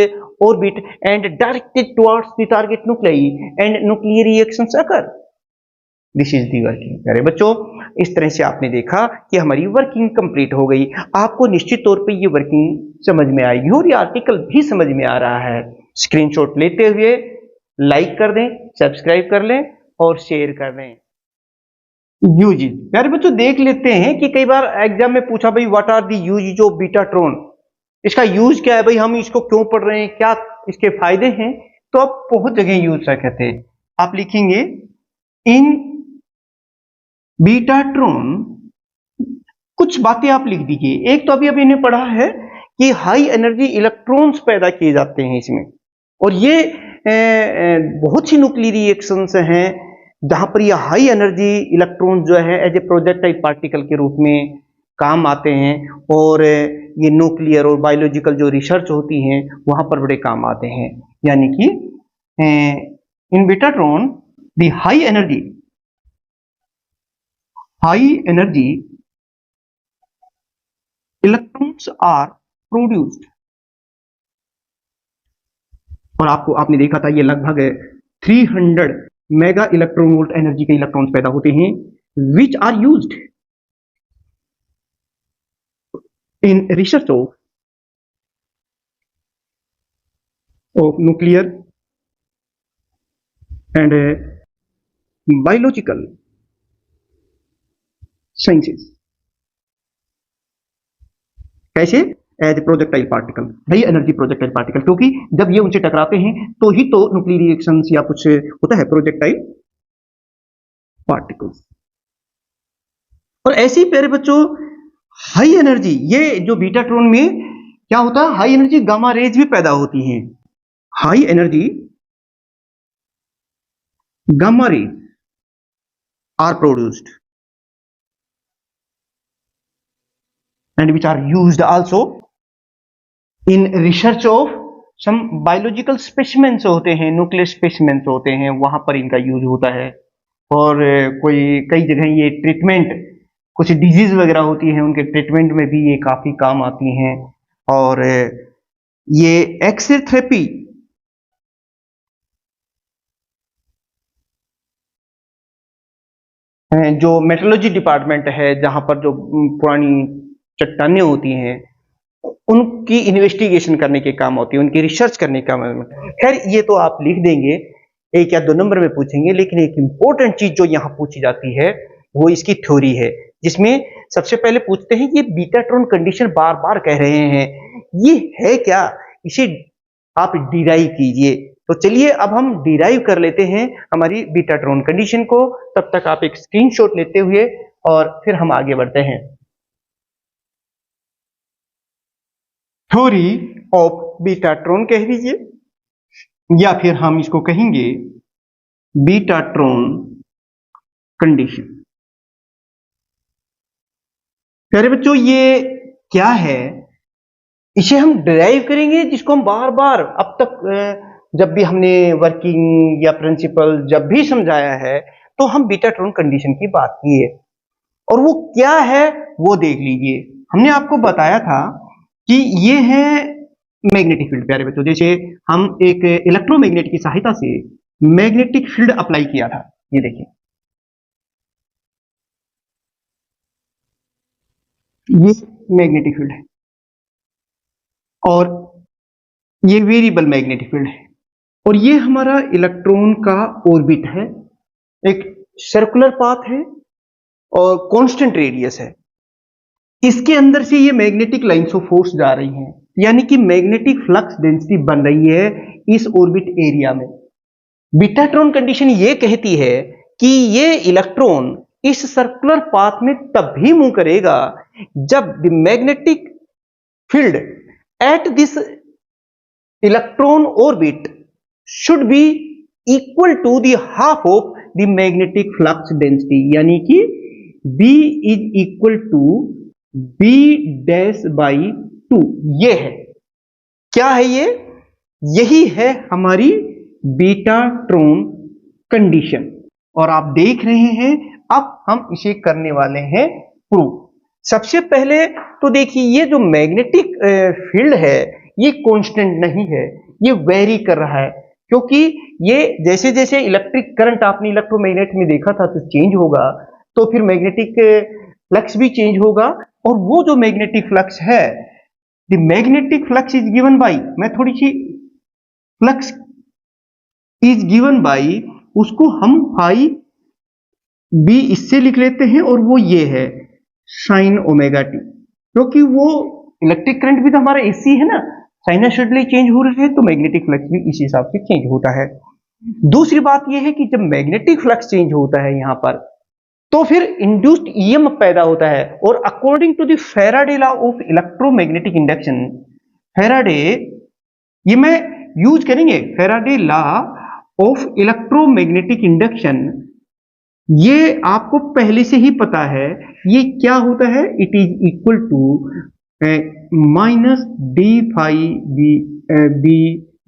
S1: orbit and directed towards the target nuclei and nuclear reactions occur। This is the working। अरे बच्चों इस तरह से आपने देखा कि हमारी working complete हो गई। आपको निश्चित तौर पे ये वर्किंग समझ में आएगी और ये आर्टिकल भी समझ में आ रहा है। स्क्रीनशॉट लेते हुए लाइक कर दें, सब्सक्राइब कर लें और शेयर कर दें। यूजेज प्यारे बच्चों देख लेते हैं कि कई बार एग्जाम में पूछा भाई what are the uses of betatron, इसका यूज क्या है भाई, हम इसको क्यों पढ़ रहे हैं, क्या इसके फायदे हैं। तो आप बहुत जगह यूज कहते हैं, आप लिखेंगे इन बीटाट्रॉन, कुछ बातें आप लिख दीजिए। एक तो अभी अभी इन्हें पढ़ा है कि हाई एनर्जी इलेक्ट्रॉन्स पैदा किए जाते हैं इसमें, और ये बहुत सी न्यूक्लियर रिएक्शंस हैं जहां पर ये हाई एनर्जी इलेक्ट्रॉन जो है एज ए प्रोजेक्टाइल पार्टिकल के रूप में काम आते हैं, और ये न्यूक्लियर और बायोलॉजिकल जो रिसर्च होती हैं वहां पर बड़े काम आते हैं। यानी कि in betatron the high energy high energy electrons are produced, और आपने देखा था ये लगभग 300 मेगा इलेक्ट्रॉन वोल्ट एनर्जी के इलेक्ट्रॉन्स पैदा होते हैं, which are used in research of nuclear and biological sciences. कैसे? As projectile particle, high energy projectile particle, क्योंकि जब ये उनसे टकराते हैं तो ही तो न्यूक्लियर रिएक्शंस या कुछ होता है, प्रोजेक्टाइल पार्टिकल्स। और ऐसे ही प्यारे बच्चों, हाई एनर्जी, ये जो बीटाट्रॉन में क्या होता है, हाई एनर्जी गामा रेज भी पैदा होती हैं। High energy gamma rays are produced and which are used also in research of some biological specimens होते हैं, न्यूक्लियर स्पेसिमेंस होते हैं, वहां पर इनका यूज होता है। और कई जगह ये ट्रीटमेंट, कुछ डिजीज वगैरह होती है उनके ट्रीटमेंट में भी ये काफी काम आती हैं। और ये एक्स-रे थेरेपी जो मेट्रोलॉजी डिपार्टमेंट है, जहां पर जो पुरानी चट्टानें होती हैं उनकी इन्वेस्टिगेशन करने के काम होती है, उनकी रिसर्च करने का। खैर ये तो आप लिख देंगे, 1 या 2 नंबर में पूछेंगे, लेकिन एक इंपॉर्टेंट चीज जो यहाँ पूछी जाती है वो इसकी थ्योरी है, जिसमें सबसे पहले पूछते हैं ये बीटाट्रॉन कंडीशन बार बार कह रहे हैं, ये है क्या, इसे आप डिराइव कीजिए। तो चलिए अब हम डिराइव कर लेते हैं हमारी बीटाट्रॉन कंडीशन को। तब तक आप एक स्क्रीनशॉट लेते हुए और फिर हम आगे बढ़ते हैं। थ्योरी ऑफ बीटाट्रॉन कह दीजिए, या फिर हम इसको कहेंगे बीटाट्रॉन कंडीशन। प्यारे बच्चों, ये क्या है, इसे हम डिराइव करेंगे, जिसको हम बार बार अब तक जब भी हमने वर्किंग या प्रिंसिपल जब भी समझाया है तो हम बीटाट्रॉन कंडीशन की बात की है। और वो क्या है वो देख लीजिए। हमने आपको बताया था कि ये है मैग्नेटिक फील्ड। प्यारे बच्चों, जैसे हम एक इलेक्ट्रोमैग्नेट की सहायता से मैग्नेटिक फील्ड अप्लाई किया था, ये देखिए, ये मैग्नेटिक फील्ड है और ये वेरिएबल मैग्नेटिक फील्ड है, और ये हमारा इलेक्ट्रॉन का ऑर्बिट है, एक सर्कुलर पाथ है और कांस्टेंट रेडियस है। इसके अंदर से ये मैग्नेटिक लाइंस ऑफ फोर्स जा रही हैं, यानी कि मैग्नेटिक फ्लक्स डेंसिटी बन रही है इस ऑर्बिट एरिया में। बीटाट्रॉन कंडीशन ये कहती है कि ये इलेक्ट्रॉन इस सर्कुलर पाथ में तब भी मूव करेगा जब the magnetic field at this electron orbit should be equal to the half of the magnetic flux density, यानी कि B is equal to B dash by 2। ये है, क्या है ये, यही है हमारी बीटाट्रॉन कंडीशन। और आप देख रहे हैं अब हम इसे करने वाले हैं प्रूव। सबसे पहले तो देखिए, ये जो मैग्नेटिक फील्ड है ये कांस्टेंट नहीं है, ये वेरी कर रहा है, क्योंकि ये जैसे जैसे इलेक्ट्रिक करंट आपने इलेक्ट्रोमैग्नेट में देखा था तो चेंज होगा, तो फिर मैग्नेटिक फ्लक्स भी चेंज होगा। और वो जो मैग्नेटिक फ्लक्स है, the magnetic flux is given by, मैं थोड़ी सी फ्लक्स इज गिवन बाई, उसको हम फाई बी इससे लिख लेते हैं, और वो ये है साइन ओमेगा टी, क्योंकि वो इलेक्ट्रिक करंट भी तो हमारा एसी है ना, साइनसॉइडली चेंज हो रहे हैं, तो मैग्नेटिक फ्लक्स भी इस हिसाब से चेंज होता है। दूसरी बात यह है कि जब मैग्नेटिक फ्लक्स चेंज होता है यहां पर, तो फिर इंड्यूस्ड ईएमएफ पैदा होता है। और according to the Faraday law of electromagnetic induction, Faraday, ये मैं यूज करेंगे, Faraday law of electromagnetic induction, ये आपको पहले से ही पता है, ये क्या होता है, it is equal to minus D phi B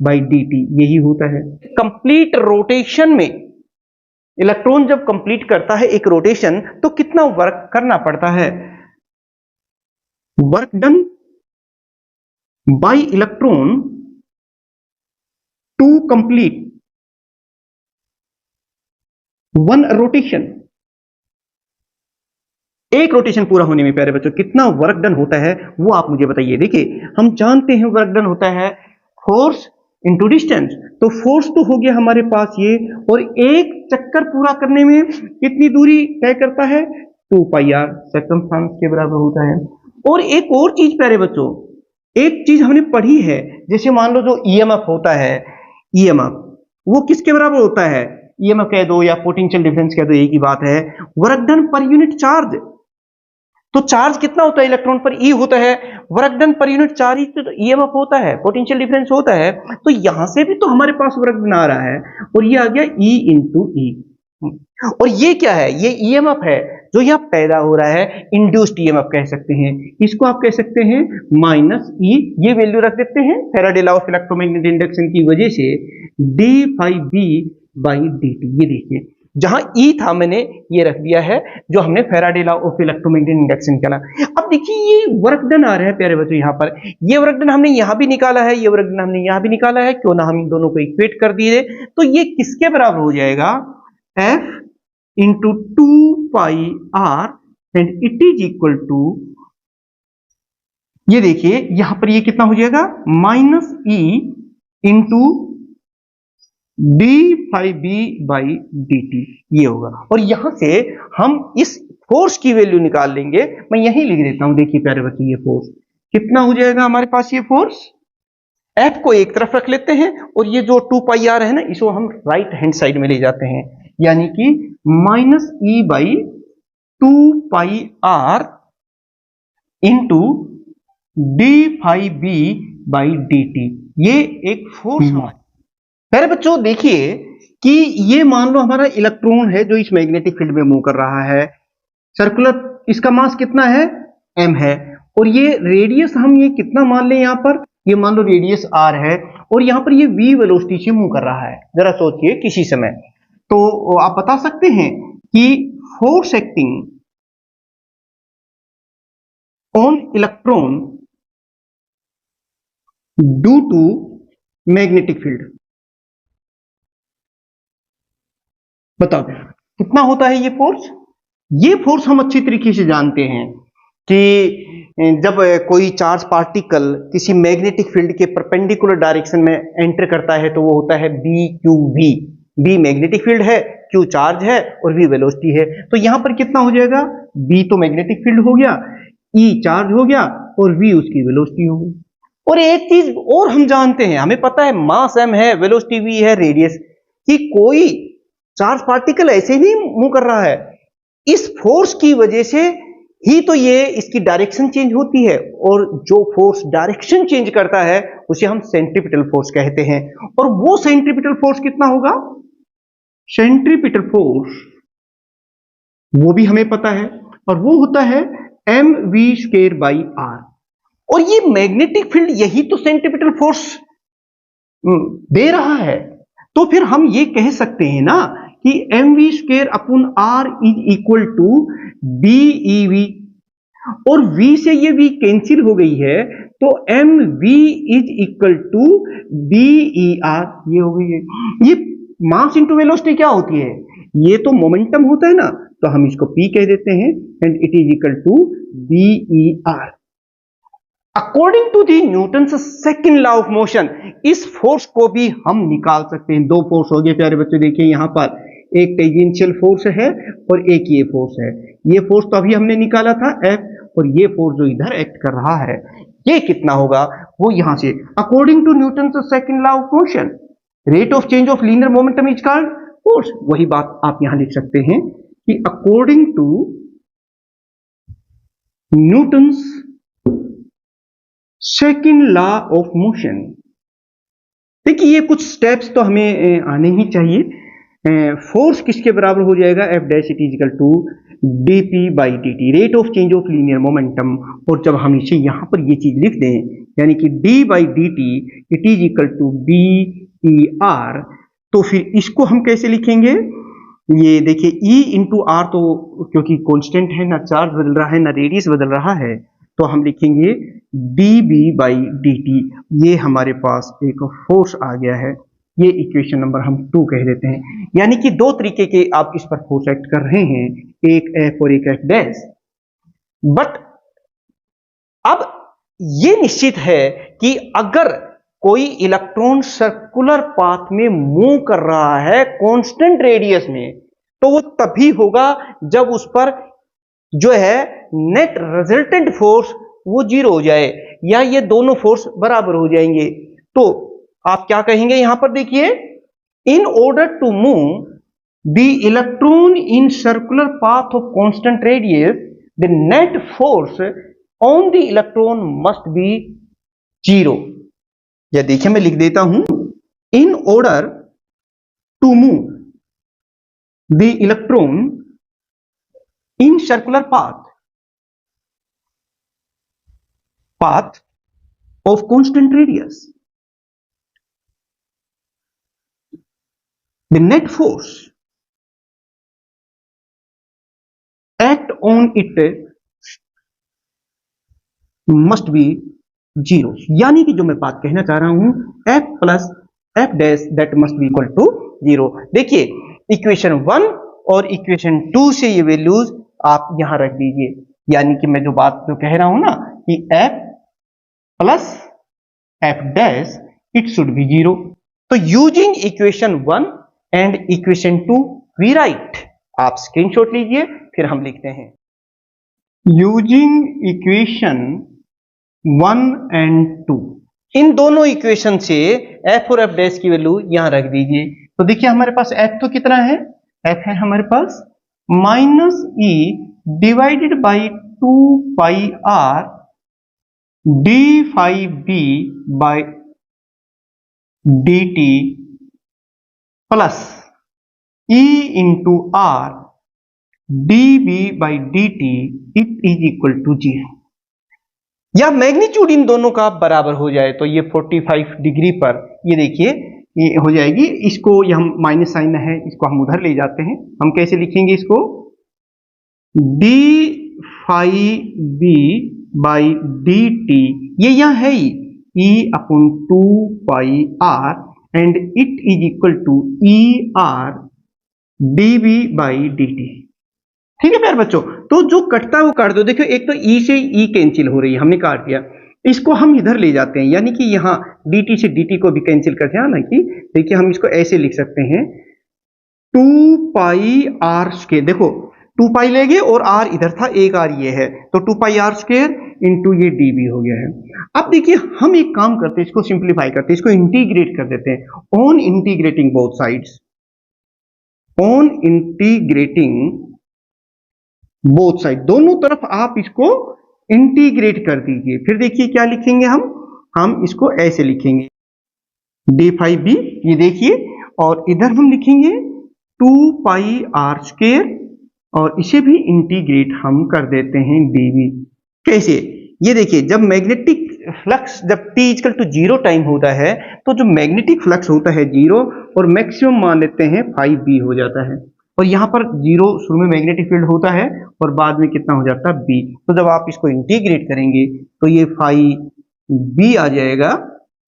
S1: by D T, यही होता है। कंप्लीट रोटेशन में इलेक्ट्रॉन जब कंप्लीट करता है एक रोटेशन तो कितना वर्क करना पड़ता है? Work done by electron to complete one rotation, एक रोटेशन पूरा होने में प्यारे बच्चों कितना वर्क डन होता है वो आप मुझे बताइए। देखिए हम जानते हैं वर्क डन होता है फोर्स इंटू डिस्टेंस, तो फोर्स तो हो गया हमारे पास ये, और एक चक्कर पूरा करने में कितनी दूरी तय करता है? 2 पाई आर सर्कमफ्रेंस के बराबर होता है। और एक और चीज प्यारे बच्चों, एक चीज हमने पढ़ी है, जैसे मान लो जो ईएमएफ होता है, ईएमएफ वो किसके बराबर होता है? ईएमएफ कह दो या पोटेंशियल डिफरेंस कह दो, एक ही बात है। Work done per unit charge, तो चार्ज कितना होता है इलेक्ट्रॉन पर? ई होता है। Work done per unit charge तो ईएमएफ होता है, पोटेंशियल डिफरेंस होता है। तो यहां से भी तो हमारे पास वर्क डन आ रहा है, और ये आ गया ई इंटू ई। और ये क्या है? ये ईएमएफ है जो यहां पैदा हो रहा है, इंड्यूस्ड ईएमएफ कह सकते हैं इसको, आप कह सकते हैं माइनस ई। ये वैल्यू रख देते हैं Faraday law of electromagnetic induction की वजह से D phi B by D T. ये देखिए जहां ई था मैंने ये रख दिया है जो हमने Faraday law of electromagnetic induction करा। अब देखिए ये वर्क डन आ रहा है प्यारे बच्चों, यहां पर ये वर्क डन हमने यहां भी निकाला है, ये वर्क डन हमने यहां भी निकाला है, क्यों ना हम इन दोनों को इक्वेट कर दिए। तो ये किसके बराबर हो जाएगा? F into 2 pi R, and it is equal to, ये देखिए यहां पर ये कितना हो जाएगा? Minus E into D phi B by D T, ये होगा। और यहां से हम इस फोर्स की वैल्यू निकाल लेंगे, मैं यहीं लिख देता हूं। देखिए प्यारे बच्चे ये फोर्स कितना हो जाएगा हमारे पास? ये फोर्स एफ को एक तरफ रख लेते हैं, और ये जो 2 पाई आर है ना, इसको हम राइट हैंड साइड में ले जाते हैं, यानी कि minus E by 2 pi R into D phi B by D T. ये एक फोर्स हमारा। प्यारे बच्चों देखिए कि ये मान लो हमारा इलेक्ट्रॉन है जो इस मैग्नेटिक फील्ड में मूव कर रहा है, सर्कुलर, इसका मास कितना है? m है, और ये रेडियस हम ये कितना मान लें? यहां पर ये मान लो रेडियस r है, और यहां पर ये v वेलोसिटी से मूव कर रहा है। जरा सोचिए किसी समय, तो आप बता सकते हैं कि force acting on electron due to magnetic field, बताओ कितना होता है ये फोर्स? ये फोर्स हम अच्छी तरीके से जानते हैं कि जब कोई चार्ज पार्टिकल किसी मैग्नेटिक फील्ड के परपेंडिकुलर डायरेक्शन में एंटर करता है तो वो होता है B Q V. B magnetic field है, क्यू चार्ज है, और वी वेलोसिटी है। तो यहां पर कितना हो जाएगा? बी तो मैग्नेटिक फील्ड हो गया, ई चार्ज हो गया, और वी उसकी वेलोसिटी हो गई। और एक चीज और हम जानते हैं, हमें पता है मास m है, वेलोसिटी v है, रेडियस, कि कोई चार्ज पार्टिकल ऐसे ही मूव कर रहा है, इस फोर्स की वजह से ही तो ये इसकी डायरेक्शन चेंज होती है, और जो फोर्स डायरेक्शन चेंज करता है उसे हम सेंट्रीपिटल फोर्स कहते हैं। और वो सेंट्रीपिटल फोर्स कितना होगा? सेंट्रीपिटल फोर्स वो भी हमें पता है, और वो होता है mv² बाई आर। और ये मैग्नेटिक फील्ड यही तो सेंट्रीपिटल फोर्स दे रहा है। तो फिर हम ये कह सकते हैं ना कि mv² upon r is equal to BeV, और v से ये v कैंसिल हो गई है, तो mv is equal to BeR, ये हो गई है। ये मास इंटू वेलोसिटी क्या होती है? ये तो मोमेंटम होता है ना, तो हम इसको p कह देते हैं, and it is equal to BeR। According to the Newton's second law of motion, इस फोर्स को भी हम निकाल सकते हैं। दो फोर्स हो गए प्यारे बच्चों, देखिए यहां पर एक टेंजेंशियल फोर्स है और एक ये फोर्स है। ये फोर्स तो अभी हमने निकाला था F, और ये फोर्स जो इधर एक्ट कर रहा है ये कितना होगा? वो यहां से according to Newton's second law of motion, rate of change of linear momentum is called force. वही बात आप यहां लिख सकते हैं कि according to Newton's second law of motion. देखिए ये कुछ स्टेप्स तो हमें आने ही चाहिए। फोर्स किसके बराबर हो जाएगा? F dash it is equal to dp by dt, rate of change of linear momentum. और जब हम इसे यहां पर ये चीज लिख दें, यानी कि d by dt it is equal to BeR, तो फिर इसको हम कैसे लिखेंगे? ये देखिए E इंटू आर, तो क्योंकि कांस्टेंट है, ना चार्ज बदल रहा है ना रेडियस बदल रहा है, तो हम लिखेंगे dB बाई dt। ये हमारे पास एक फोर्स आ गया है, ये इक्वेशन नंबर हम 2 कह देते हैं। यानी कि दो तरीके के आप इस पर फोर्स एक्ट कर रहे हैं, एक F और एक F डैश। बट अब ये निश्चित है कि अगर कोई इलेक्ट्रॉन सर्कुलर पाथ में मूव कर रहा है कांस्टेंट रेडियस में, तो वो तभी होगा जब उस पर जो है नेट रिजल्टेंट फोर्स वो 0 हो जाए, या ये दोनों फोर्स बराबर हो जाएंगे। तो आप क्या कहेंगे यहां पर देखिए, in order to move the electron in circular path of constant radius, the net force on the electron must be 0। या देखिए मैं लिख देता हूं, in order to move the electron in circular path of constant radius, the net force act on it must be 0। यानी कि जो मैं बात कहना चाह रहा हूं, F plus F dash that must be equal to 0। देखिए इक्वेशन 1 और इक्वेशन 2 से ये वैल्यूज आप यहां रख दीजिए, यानी कि मैं जो बात जो कह रहा हूं ना कि F plus F dash it should be 0। तो using equation 1 and equation 2 we write, आप स्क्रीनशॉट लीजिए फिर हम लिखते हैं। यूजिंग इक्वेशन 1 एंड 2, इन दोनों इक्वेशन से F और F डैश की वैल्यू यहां रख दीजिए। तो देखिए हमारे पास F तो कितना है, F है हमारे पास minus E divided by 2 pi R d∅b by dt plus E into R dB by dt it is equal to 0। या मैग्नीट्यूड इन दोनों का बराबर हो जाए तो ये 45 डिग्री पर ये देखिए ये हो जाएगी। इसको ये हम माइनस साइन है, इसको हम उधर ले जाते हैं। हम कैसे लिखेंगे इसको, d∅b बाई dt, ये यहां है ही E upon 2 pi R and it is equal to E R dB by dt। ठीक है प्यार बच्चों, तो जो कटता है वो काट दो। देखो एक तो E से E कैंसिल हो रही है, हमने काट दिया, इसको हम इधर ले जाते हैं, यानी कि यहाँ dt से dt को भी कैंसिल करते हैं ना, कि देखिए हम इसको ऐसे लिख सकते हैं 2 पाई R स्क्वायर। देखो 2 पाई ले गए और R इधर था, एक R ये है, तो 2 पाई R स्क्वायर इंटू ये dB हो गया है। अब देखिए हम एक काम करते हैं, इसको सिंप्लीफाई करते हैं, इसको इंटीग्रेट कर देते हैं। On integrating both sides, on integrating both side, दोनों तरफ आप इसको इंटीग्रेट कर दीजिए। फिर देखिए क्या लिखेंगे हम इसको ऐसे लिखेंगे d∅b, ये देखिए, और इधर हम लिखेंगे 2 पाई R स्क्वायर और इसे भी इंटीग्रेट हम कर देते हैं dB। कैसे, ये देखिए जब मैग्नेटिक फ्लक्स जब t इक्वल टू 0 टाइम होता है तो जो मैग्नेटिक फ्लक्स होता है 0 और मैक्सिमम मान लेते हैं 5b हो जाता है, और यहाँ पर 0 शुरू में मैग्नेटिक फील्ड होता है और बाद में कितना हो जाता है b। तो जब आप इसको इंटीग्रेट करेंगे तो ये 5b आ जाएगा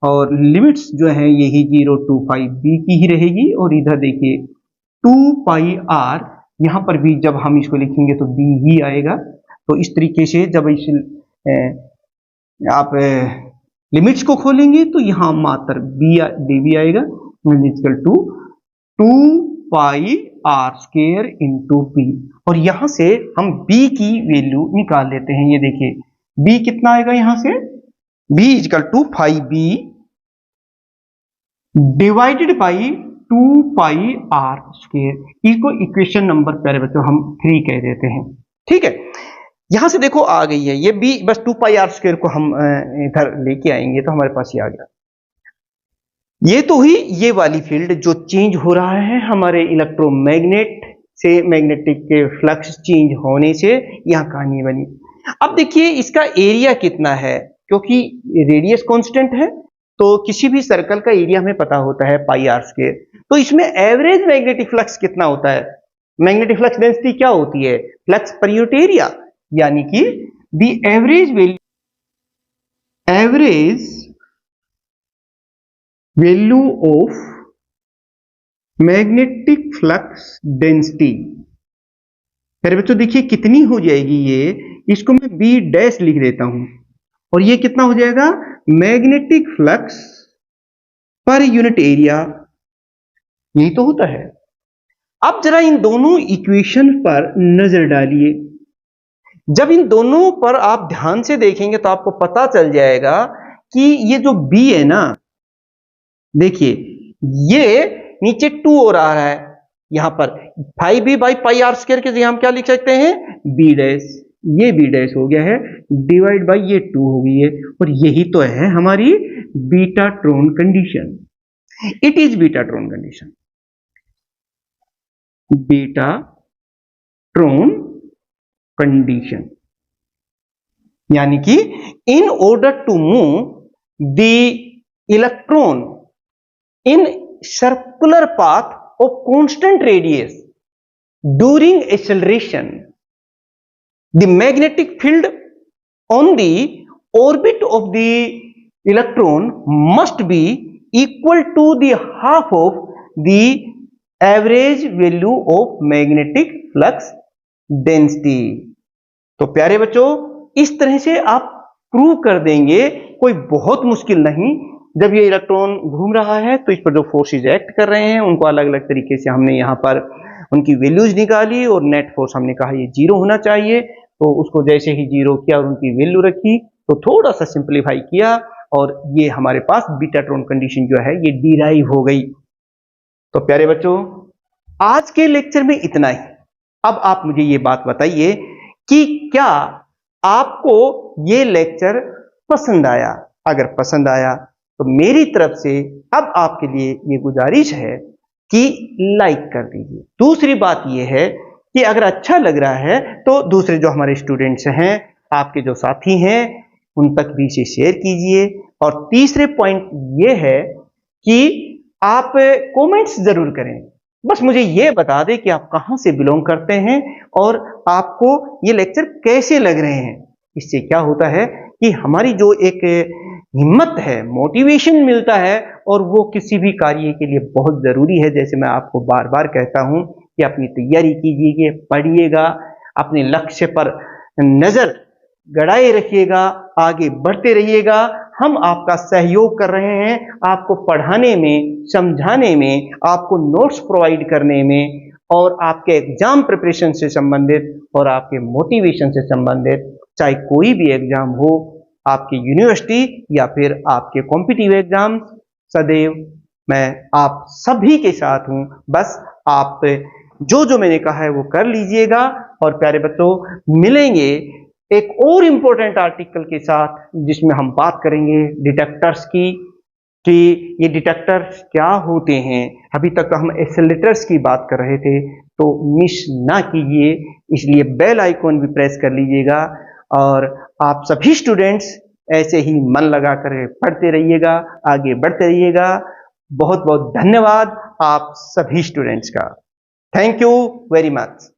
S1: और लिमिट्स जो है यही 0 to 5b की ही रहेगी। और इधर देखिए 2 पाई R, यहाँ पर भी जब हम इसको लिखेंगे तो b ही आएगा। तो इस तरीके से जब इस आप लिमिट्स को खोलेंगे तो यहाँ मात्र dB आएगा equal to 2 pi R square into b, और यहां से हम b की वैल्यू निकाल लेते हैं। ये देखिए b कितना आएगा, यहां से b equal to 5b divided by 2 pi R square. इसको इक्वेशन नंबर प्यारे बच्चों हम 3 कह देते हैं। ठीक है, यहां से देखो आ गई है ये b, बस 2 पाई R स्क्वायर को हम इधर लेके आएंगे तो हमारे पास ये आ गया। ये तो ही ये वाली फील्ड जो चेंज हो रहा है हमारे इलेक्ट्रोमैग्नेट से, मैग्नेटिक के फ्लक्स चेंज होने से यहाँ कहानी बनी। अब देखिए इसका एरिया कितना है, क्योंकि रेडियस कांस्टेंट है तो किसी भी सर्कल का एरिया हमें पता होता है पाई R स्क्वायर। तो इसमें एवरेज मैग्नेटिक फ्लक्स कितना होता है, मैग्नेटिक फ्लक्स डेंसिटी क्या होती है? फ्लक्स पर यूनिट एरिया, यानी कि the average value of magnetic flux density. मेरे बच्चों देखिए कितनी हो जाएगी ये, इसको मैं बी डैश लिख देता हूं, और ये कितना हो जाएगा? Magnetic flux per unit area, यही तो होता है। अब जरा इन दोनों इक्वेशन पर नजर डालिए। जब इन दोनों पर आप ध्यान से देखेंगे तो आपको पता चल जाएगा कि ये जो बी है ना, देखिए ये नीचे 2 और आ रहा है, यहां पर 5b/πr² के जगह हम क्या लिख सकते हैं? B dash. ये बी डैश हो गया है, डिवाइड बाई ये 2 हो गई है, और यही तो है हमारी betatron condition. It is betatron condition, betatron condition, यानी कि in order to move the electron in circular path of constant radius during acceleration, the magnetic field on the orbit of the electron must be equal to the half of the average value of magnetic flux density। तो प्यारे बच्चों, इस तरह से आप prove कर देंगे, कोई बहुत मुश्किल नहीं। जब ये इलेक्ट्रॉन घूम रहा है तो इस पर जो फोर्सेज एक्ट कर रहे हैं उनको अलग अलग तरीके से हमने यहाँ पर उनकी वैल्यूज निकाली, और नेट फोर्स हमने कहा ये 0 होना चाहिए, तो उसको जैसे ही 0 किया और उनकी वैल्यू रखी तो थोड़ा सा सिंप्लीफाई किया, और ये हमारे पास बीटाट्रॉन कंडीशन जो है ये डिराइव हो गई। तो प्यारे बच्चों, आज के लेक्चर में इतना ही। अब आप मुझे ये बात बताइए कि क्या आपको ये लेक्चर पसंद आया? अगर पसंद आया तो मेरी तरफ से अब आपके लिए ये गुजारिश है कि लाइक कर दीजिए। दूसरी बात ये है कि अगर अच्छा लग रहा है तो दूसरे जो हमारे स्टूडेंट्स हैं, आपके जो साथी हैं, उन तक भी इसे शेयर कीजिए। और तीसरे पॉइंट ये है कि आप कमेंट्स जरूर करें, बस मुझे ये बता दें कि आप कहां से बिलोंग करते हैं और आपको ये लेक्चर कैसे लग रहे हैं। इससे क्या होता है कि हमारी जो एक हिम्मत है, मोटिवेशन मिलता है, और वो किसी भी कार्य के लिए बहुत जरूरी है। जैसे मैं आपको बार बार कहता हूं कि अपनी तैयारी कीजिए, पढ़िएगा, अपने लक्ष्य पर नजर गड़ाए रखिएगा, आगे बढ़ते रहिएगा। हम आपका सहयोग कर रहे हैं, आपको पढ़ाने में, समझाने में, आपको नोट्स प्रोवाइड करने में, और आपके एग्जाम प्रिपरेशन से संबंधित और आपके मोटिवेशन से संबंधित, चाहे कोई भी एग्जाम हो, आपकी यूनिवर्सिटी या फिर आपके कॉम्पिटिटिव एग्जाम, सदैव मैं आप सभी के साथ हूं। बस आप जो जो मैंने कहा है वो कर लीजिएगा। और प्यारे बच्चों, मिलेंगे एक और इम्पोर्टेंट आर्टिकल के साथ जिसमें हम बात करेंगे डिटेक्टर्स की, कि ये डिटेक्टर्स क्या होते हैं। अभी तक तो हम एक्सेलरेटर्स की बात कर रहे थे, तो मिस ना कीजिए, इसलिए बेल आइकॉन भी प्रेस कर लीजिएगा। और आप सभी स्टूडेंट्स ऐसे ही मन लगाकर पढ़ते रहिएगा, आगे बढ़ते रहिएगा। बहुत बहुत धन्यवाद आप सभी स्टूडेंट्स का। Thank you very much.